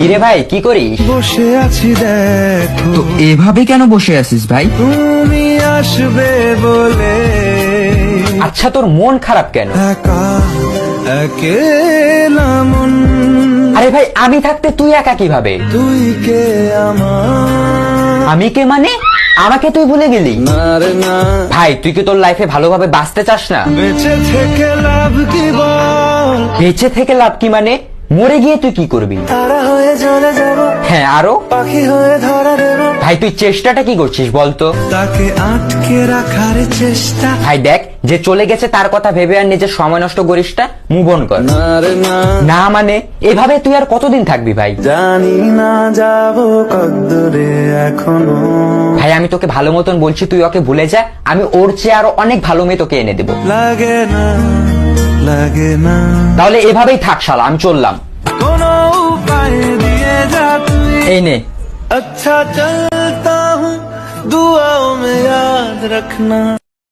কিরে ভাই কি করিস? বসে আছি দেখো, তো এভাবে কেন বসে আছিস ভাই? তুমি আসবে বলে আচ্ছা তোর মন খারাপ কেন? একা একেলা মন, আরে ভাই আমি থাকতে তুই একা কিভাবে? তুই কে আমার? আমি কে মানে? আমাকে তুই ভুলে গেলি? না রে না, ভাই তুই কি তোর লাইফে ভালোভাবে বাঁচতে চাস না? বেঁচে থেকে লাভ কি বল? বেঁচে থেকে লাভ কি মানে? মরে গিয়ে তুই কি করবি? তারা হয়ে চলে যাব, হ্যাঁ আরো? পাখি হয়ে ধরা দেব, ভাই তুই চেষ্টাটা কি করছিস বলতো? তাকে আটকে রাখার চেষ্টা। ভাই দেখ, যে চলে গেছে তার কথা ভেবে আর নিজের সময় নষ্ট করিস না, মুভ অন কর। না রে না, না মানে এভাবে তুই আর কতদিন থাকবি ভাই? জানি না যাব কদ্দুরে এখনো। ভাই আমি তোকে ভালো মতন বলছি, তুই ওকে ভুলে যা, আমি ওর চেয়ে আরো অনেক ভালো মেয়ে তোকে এনে দেবো। লাগে না, লাগে না, তাহলে এভাবেই থাক শালা, আমি চললাম। কোনো উপায় দিয়ে যা তুই। এই নে। अच्छा चलता हूँ, दुआओं में याद रखना।